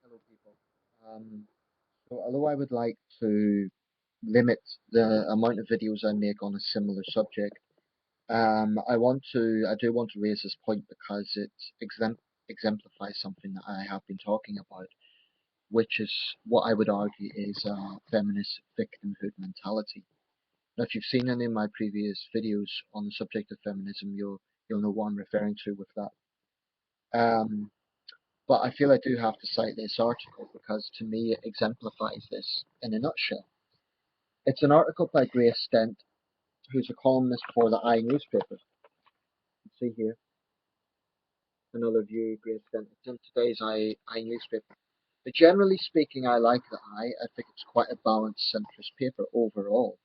Hello, people. So, although I would like to limit the amount of videos I make on a similar subject, I do want to raise this point because it exemplifies something that I have been talking about, which is what I would argue is a feminist victimhood mentality. Now, if you've seen any of my previous videos on the subject of feminism, you'll know what I'm referring to with that. Um, But I feel I do have to cite this article because to me it exemplifies this in a nutshell. It's an article by Grace Dent, who's a columnist for the I newspaper. You can see here another view, Grace Dent. It's in today's I newspaper. But generally speaking, I like the I. I think it's quite a balanced centrist paper overall.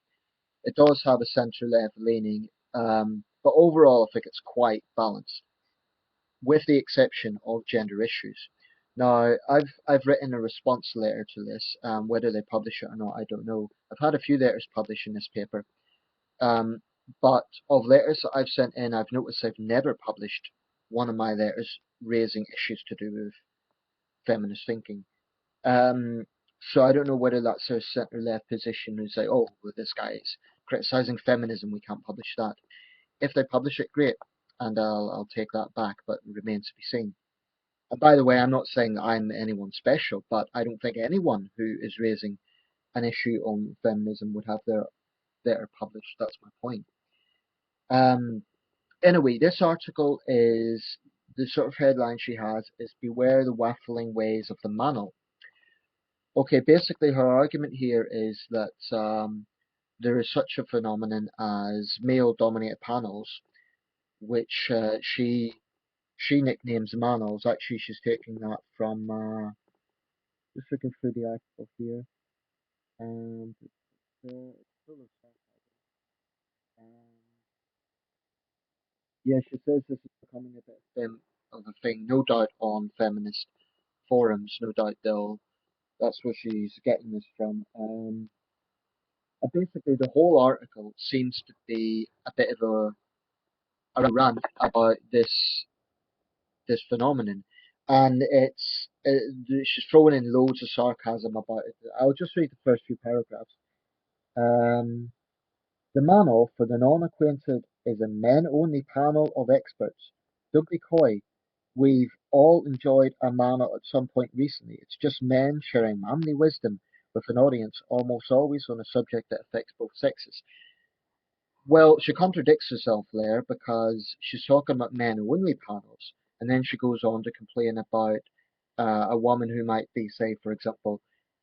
It does have a centre-left leaning, but overall I think it's quite balanced, with the exception of gender issues. Now, I've written a response letter to this. Whether they publish it or not, I don't know. I've had a few letters published in this paper, um, but of letters that I've sent in, I've noticed I've never published one of my letters raising issues to do with feminist thinking. Um, so I don't know whether that's a centre-left position who's like, oh, well, this guy is criticising feminism, we can't publish that. If they publish it, great, and I'll take that back, but it remains to be seen. And by the way, I'm not saying that I'm anyone special, but I don't think anyone who is raising an issue on feminism would have their letter published. That's my point. Um, anyway, this article is the sort of headline she has is "Beware the waffling ways of the manel." Okay, basically her argument here is that there is such a phenomenon as male-dominated panels, which she nicknames manels. Actually, she's taking that from just looking through the article here, and it's full of sarcasm. Um, yeah, she says this is becoming a bit of a thing, no doubt on feminist forums, no doubt that's where she's getting this from. And basically, the whole article seems to be a bit of a rant about this phenomenon, and she's throwing in loads of sarcasm about it. I'll just read the first few paragraphs. Um, The manel, for the non-acquainted, is a men-only panel of experts. Don't be coy. We've all enjoyed a manel at some point recently. It's just men sharing manly wisdom with an audience, almost always on a subject that affects both sexes. Well, she contradicts herself there because she's talking about men-only panels, and then she goes on to complain about a woman who might be, say, for example,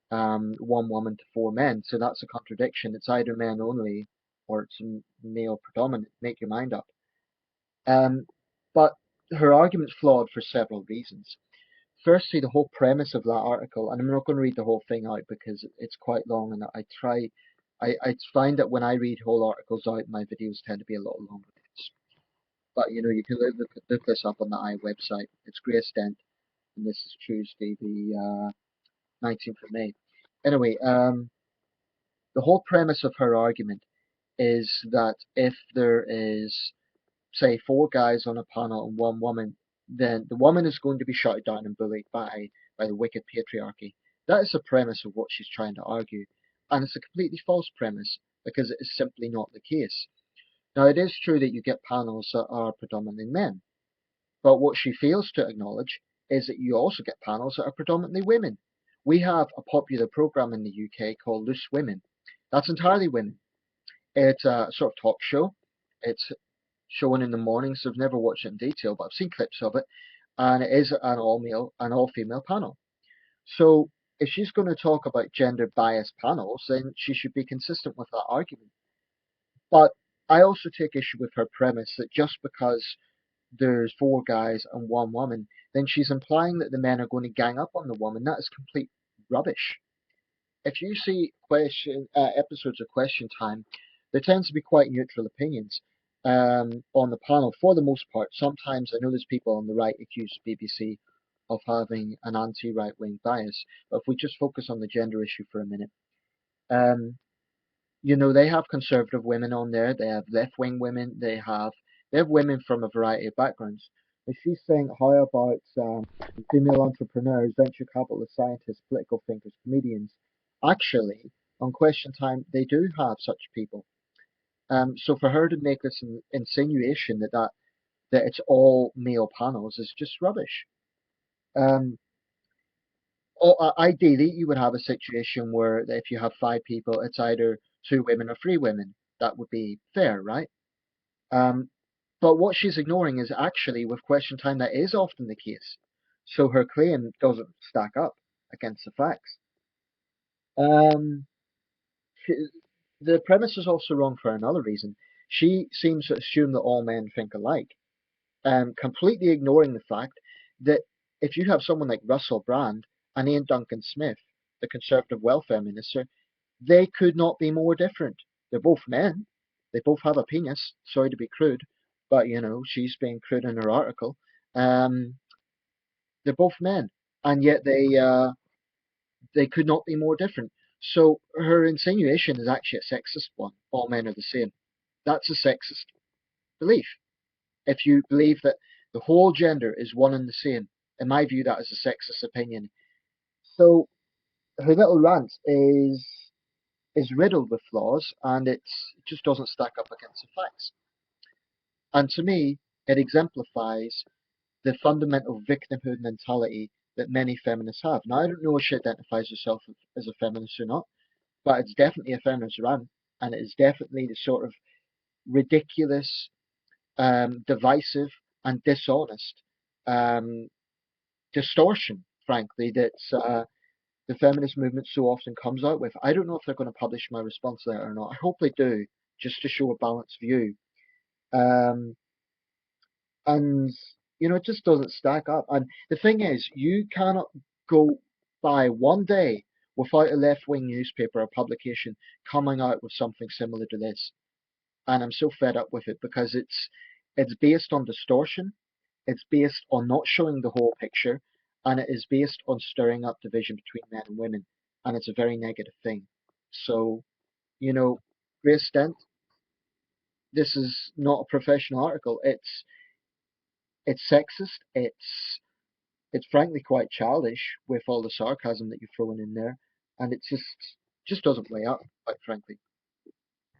one woman to four men. So that's a contradiction. It's either men only or it's male predominant. Make your mind up. Um, but her argument's flawed for several reasons. Firstly, the whole premise of that article, and I'm not going to read the whole thing out because it's quite long, and I find that when I read whole articles out, my videos tend to be a lot longer than this. But you can look this up on the website. It's Grace Dent, and this is Tuesday, the 19th of May. Anyway, the whole premise of her argument is that if there is, say, four guys on a panel and one woman, then the woman is going to be shouted down and bullied by the wicked patriarchy. That is the premise of what she's trying to argue. And it's a completely false premise because it is simply not the case. Now, it is true that you get panels that are predominantly men, but what she fails to acknowledge is that you also get panels that are predominantly women. We have a popular program in the UK called Loose Women. That's entirely women. It's a sort of talk show. It's shown in the mornings. I've never watched it in detail, but I've seen clips of it, and it is an all female panel. So if she's going to talk about gender biased panels, then she should be consistent with that argument. But I also take issue with her premise that just because there's four guys and one woman, then she's implying that the men are going to gang up on the woman. That is complete rubbish. If you see episodes of Question Time, there tends to be quite neutral opinions on the panel for the most part. Sometimes I know there's people on the right accuse the BBC of having an anti-right wing bias, but if we just focus on the gender issue for a minute, um, they have conservative women on there, they have left wing women, they have women from a variety of backgrounds. she's saying, how about female entrepreneurs, venture capitalists, scientists, political thinkers, comedians? Actually, on Question Time, they do have such people. So for her to make this insinuation that it's all male panels is just rubbish. Um, Ideally, you would have a situation where if you have five people, it's either two women or three women. That would be fair, right? Um, but what she's ignoring is actually with Question Time that is often the case. So her claim doesn't stack up against the facts. Um, she, the premise is also wrong for another reason. She seems to assume that all men think alike, completely ignoring the fact that if you have someone like Russell Brand and Ian Duncan Smith, the conservative welfare minister, they could not be more different. They're both men. They both have a penis. Sorry to be crude, but she's being crude in her article. Um, they're both men, and yet they could not be more different. So her insinuation is actually a sexist one. All men are the same. That's a sexist belief. If you believe that the whole gender is one and the same, in my view, that is a sexist opinion. So her little rant is riddled with flaws, and it just doesn't stack up against the facts. And to me, it exemplifies the fundamental victimhood mentality that many feminists have. Now, I don't know if she identifies herself as a feminist or not, but it's definitely a feminist rant, and it is definitely the sort of ridiculous, divisive, and dishonest um, distortion, frankly, that the feminist movement so often comes out with. I don't know if they're going to publish my response to that or not. I hope they do, just to show a balanced view. Um, and it just doesn't stack up. And the thing is, you cannot go by one day without a left-wing newspaper or publication coming out with something similar to this. And I'm so fed up with it because it's based on distortion, it's based on not showing the whole picture, and it is based on stirring up division between men and women, and it's a very negative thing. So, you know, Grace Dent, this is not a professional article. It's sexist. It's frankly quite childish with all the sarcasm that you're throwing in there, and it just doesn't weigh up, quite frankly.